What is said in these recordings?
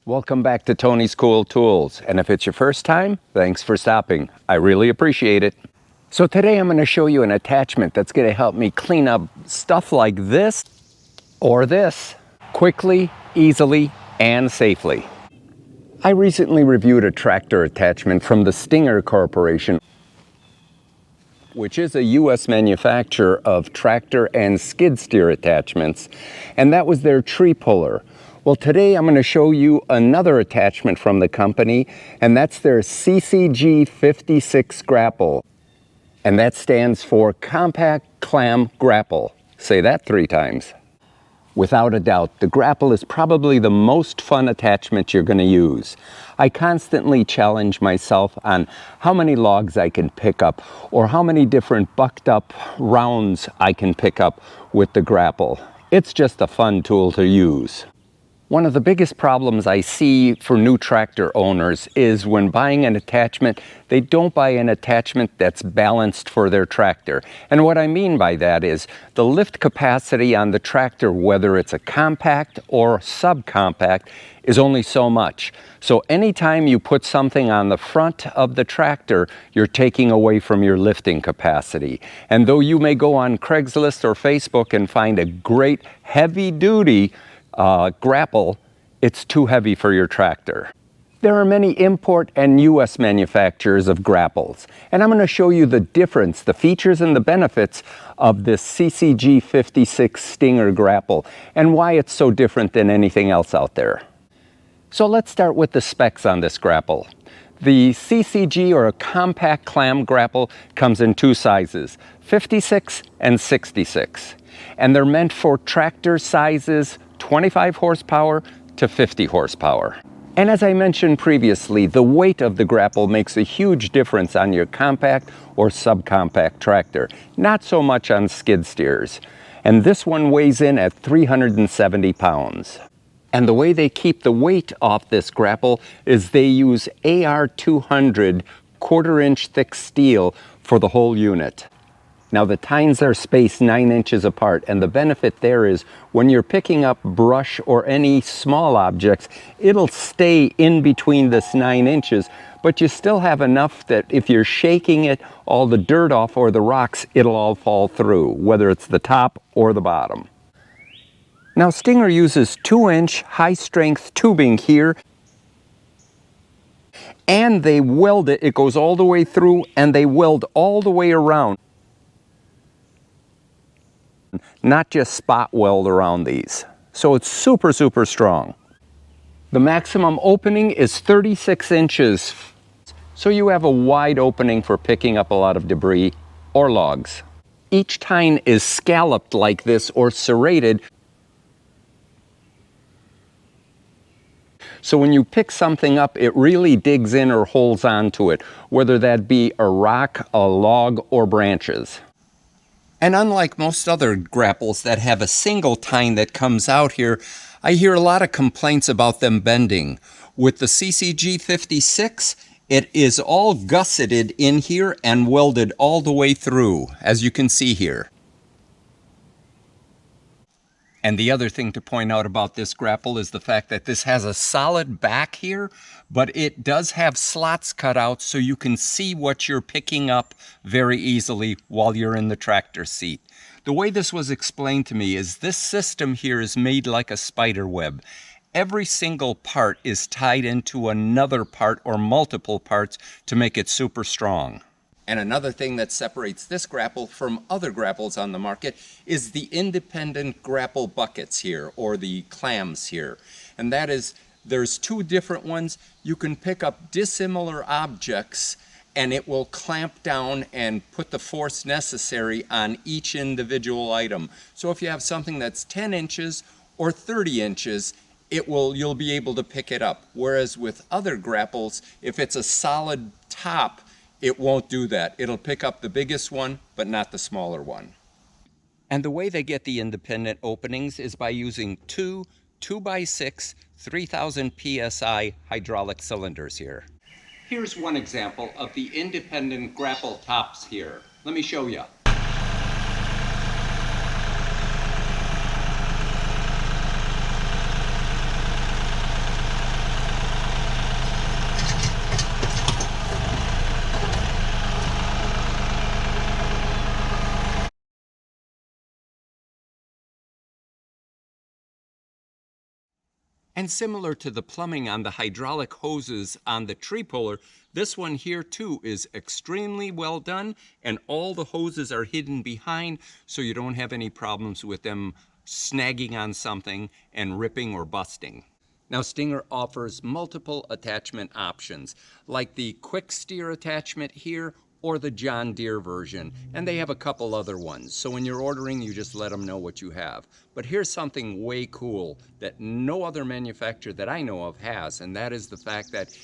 Welcome back to Tony's Cool Tools. And if it's your first time, thanks for stopping. I really appreciate it. So today I'm going to show you an attachment that's going to help me clean up stuff like this or this quickly, easily, and safely. I recently reviewed a tractor attachment from the Stinger Corporation, which is a U.S. manufacturer of tractor and skid steer attachments, and that was their tree puller. Well, today I'm going to show you another attachment from the company, and that's their CCG 56 grapple, and that stands for Compact Clam Grapple. Say that 3 times. Without a doubt, the grapple is probably the most fun attachment you're going to use. I constantly challenge myself on how many logs I can pick up or how many different bucked up rounds I can pick up with the grapple. It's just a fun tool to use. One of the biggest problems I see for new tractor owners is when buying an attachment, they don't buy an attachment that's balanced for their tractor. And what I mean by that is the lift capacity on the tractor, whether it's a compact or subcompact, is only so much. So anytime you put something on the front of the tractor, you're taking away from your lifting capacity. And though you may go on Craigslist or Facebook and find a great heavy-duty grapple, it's too heavy for your tractor. There are many import and U.S. manufacturers of grapples, and I'm going to show you the difference, the features and the benefits of this CCG 56 Stinger grapple and why it's so different than anything else out there. So let's start with the specs on this grapple. The CCG, or a compact clam grapple, comes in 2 sizes, 56 and 66, and they're meant for tractor sizes 25 horsepower to 50 horsepower. And as I mentioned previously, the weight of the grapple makes a huge difference on your compact or subcompact tractor, not so much on skid steers. And this one weighs in at 370 pounds. And the way they keep the weight off this grapple is they use AR200 1/4-inch thick steel for the whole unit. Now the tines are spaced 9 inches apart, and the benefit there is when you're picking up brush or any small objects, it'll stay in between this 9 inches, but you still have enough that if you're shaking it, all the dirt off or the rocks, it'll all fall through, whether it's the top or the bottom. Now Stinger uses 2-inch high-strength tubing here, and they weld it. It goes all the way through, and they weld all the way around. Not just spot weld around these. So it's super, super strong. The maximum opening is 36 inches. So you have a wide opening for picking up a lot of debris or logs. Each tine is scalloped like this or serrated. So when you pick something up, it really digs in or holds onto it, whether that be a rock, a log, or branches. And unlike most other grapples that have a single tine that comes out here, I hear a lot of complaints about them bending. With the CCG 56, it is all gusseted in here and welded all the way through, as you can see here. And the other thing to point out about this grapple is the fact that this has a solid back here, but it does have slots cut out so you can see what you're picking up very easily while you're in the tractor seat. The way this was explained to me is this system here is made like a spider web. Every single part is tied into another part or multiple parts to make it super strong. And another thing that separates this grapple from other grapples on the market is the independent grapple buckets here, or the clams here. And that is, there's 2 different ones. You can pick up dissimilar objects and it will clamp down and put the force necessary on each individual item. So if you have something that's 10 inches or 30 inches, you'll be able to pick it up. Whereas with other grapples, if it's a solid top, it won't do that. It'll pick up the biggest one, but not the smaller one. And the way they get the independent openings is by using 2 2x6 3000 psi hydraulic cylinders here. Here's one example of the independent grapple tops here. Let me show you. And similar to the plumbing on the hydraulic hoses on the tree puller, this one here too is extremely well done, and all the hoses are hidden behind so you don't have any problems with them snagging on something and ripping or busting. Now Stinger offers multiple attachment options, like the quick steer attachment here or the John Deere version, and they have a couple other ones. So when you're ordering, you just let them know what you have. But here's something way cool that no other manufacturer that I know of has, and that is the fact that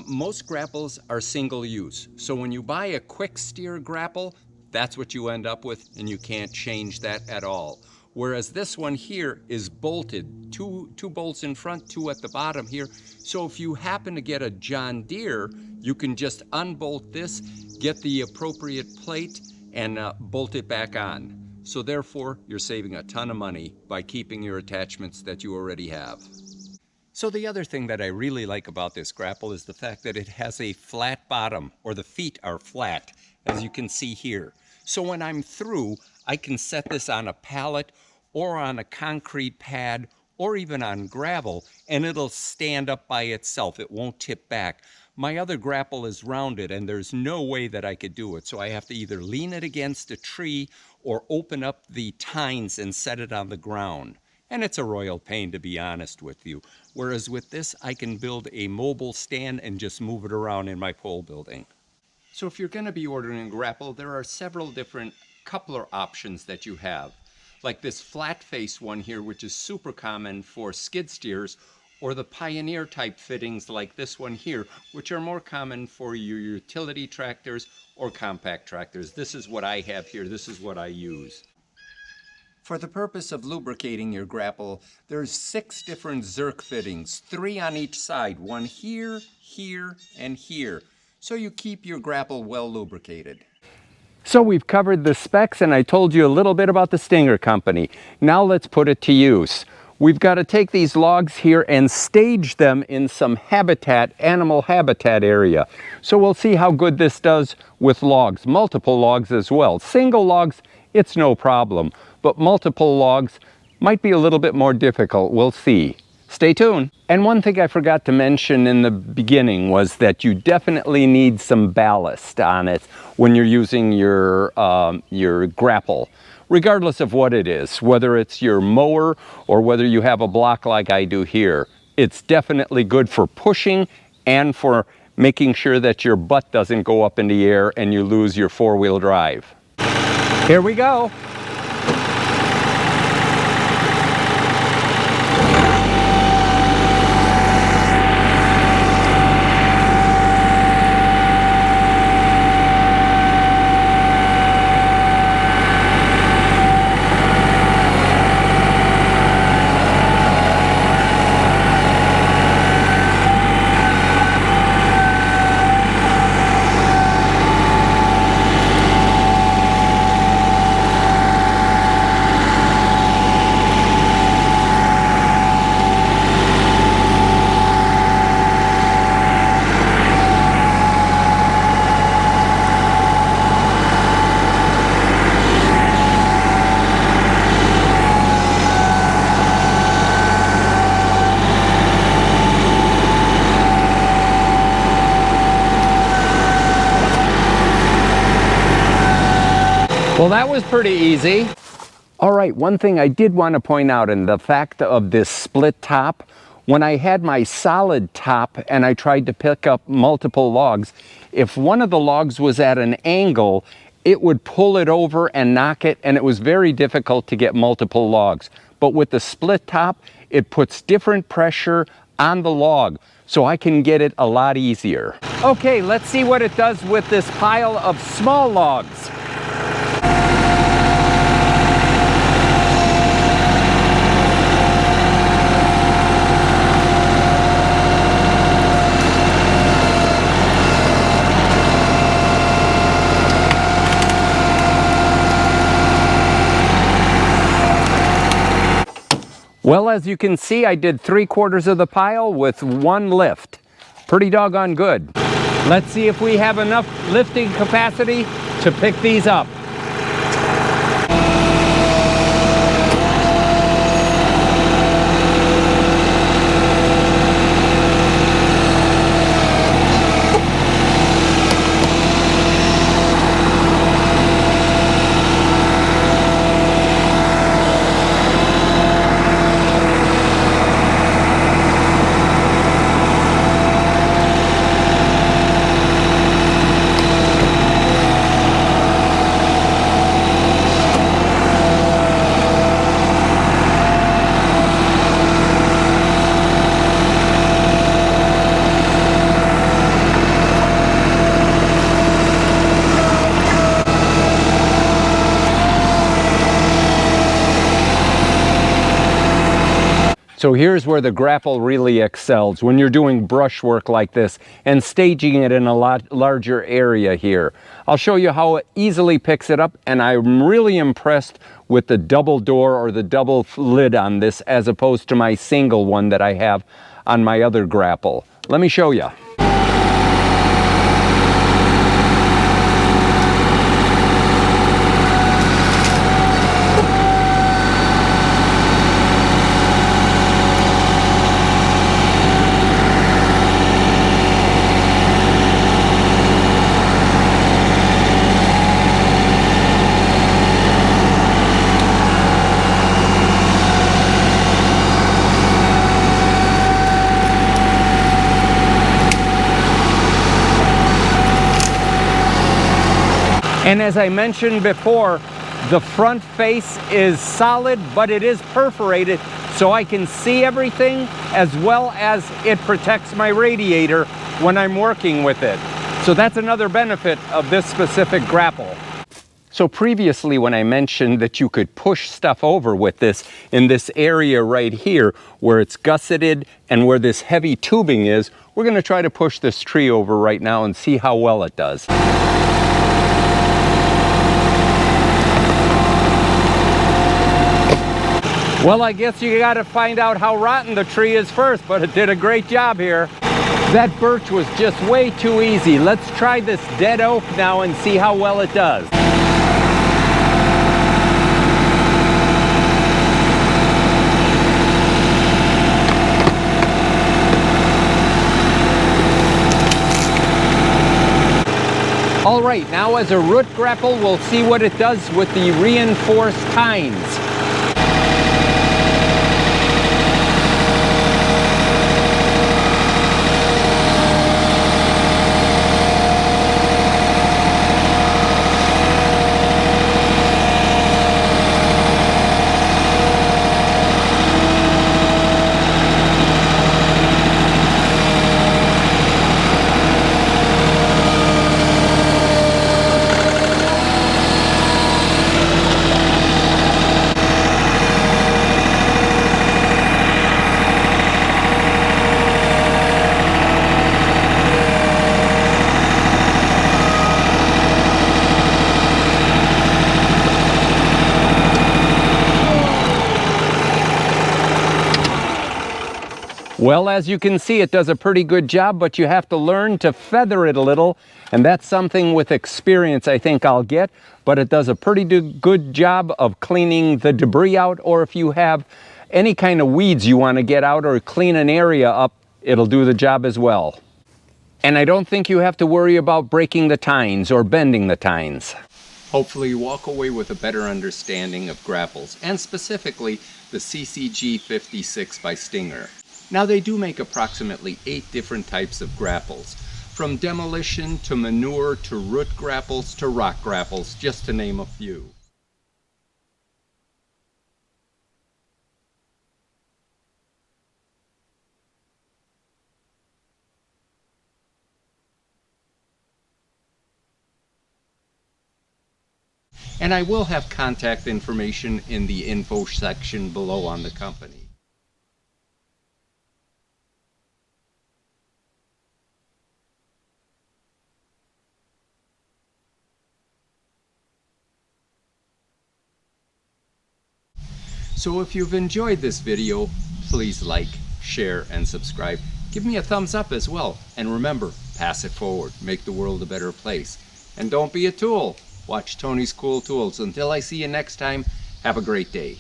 most grapples are single use. So when you buy a quick steer grapple, that's what you end up with, and you can't change that at all. Whereas this one here is bolted, two bolts in front, two at the bottom here. So if you happen to get a John Deere, you can just unbolt this, get the appropriate plate, and bolt it back on. So therefore, you're saving a ton of money by keeping your attachments that you already have. So the other thing that I really like about this grapple is the fact that it has a flat bottom, or the feet are flat, as you can see here. So when I'm through, I can set this on a pallet or on a concrete pad or even on gravel, and it'll stand up by itself. It won't tip back. My other grapple is rounded, and there's no way that I could do it. So I have to either lean it against a tree or open up the tines and set it on the ground. And it's a royal pain, to be honest with you. Whereas with this, I can build a mobile stand and just move it around in my pole building. So if you're going to be ordering a grapple, there are several different coupler options that you have. Like this flat face one here, which is super common for skid steers, or the Pioneer type fittings like this one here, which are more common for your utility tractors or compact tractors. This is what I have here. This is what I use. For the purpose of lubricating your grapple, there's 6 different Zerk fittings, 3 on each side, one here, here, and here. So you keep your grapple well lubricated. So we've covered the specs, and I told you a little bit about the Stinger company. Now let's put it to use. We've got to take these logs here and stage them in some habitat, animal habitat area. So we'll see how good this does with logs, multiple logs as well. Single logs, it's no problem, but multiple logs might be a little bit more difficult. We'll see. Stay tuned. And one thing I forgot to mention in the beginning was that you definitely need some ballast on it when you're using your grapple, regardless of what it is, whether it's your mower or whether you have a block like I do here. It's definitely good for pushing and for making sure that your butt doesn't go up in the air and you lose your 4-wheel drive. Here we go. Well, that was pretty easy. All right, one thing I did want to point out, and the fact of this split top, when I had my solid top and I tried to pick up multiple logs, if one of the logs was at an angle, it would pull it over and knock it, and it was very difficult to get multiple logs. But with the split top, it puts different pressure on the log, so I can get it a lot easier. Okay, let's see what it does with this pile of small logs. Well, as you can see, I did 3/4 of the pile with one lift. Pretty doggone good. Let's see if we have enough lifting capacity to pick these up. So here's where the grapple really excels, when you're doing brush work like this and staging it in a lot larger area here. I'll show you how it easily picks it up, and I'm really impressed with the double door or the double lid on this as opposed to my single one that I have on my other grapple. Let me show you. And as I mentioned before, the front face is solid, but it is perforated, so I can see everything, as well as it protects my radiator when I'm working with it. So that's another benefit of this specific grapple. So previously, when I mentioned that you could push stuff over with this in this area right here where it's gusseted and where this heavy tubing is, we're going to try to push this tree over right now and see how well it does. Well, I guess you gotta find out how rotten the tree is first, but it did a great job here. That birch was just way too easy. Let's try this dead oak now and see how well it does. All right, now as a root grapple, we'll see what it does with the reinforced tines. Well, as you can see, it does a pretty good job, but you have to learn to feather it a little, and that's something with experience I think I'll get, but it does a pretty good job of cleaning the debris out, or if you have any kind of weeds you want to get out or clean an area up, it'll do the job as well. And I don't think you have to worry about breaking the tines or bending the tines. Hopefully you walk away with a better understanding of grapples, and specifically the CCG 56 by Stinger. Now they do make approximately 8 different types of grapples, from demolition to manure to root grapples to rock grapples, just to name a few. And I will have contact information in the info section below on the company. So if you've enjoyed this video, please like, share, and subscribe. Give me a thumbs up as well. And remember, pass it forward. Make the world a better place. And don't be a tool. Watch Tony's Cool Tools. Until I see you next time, have a great day.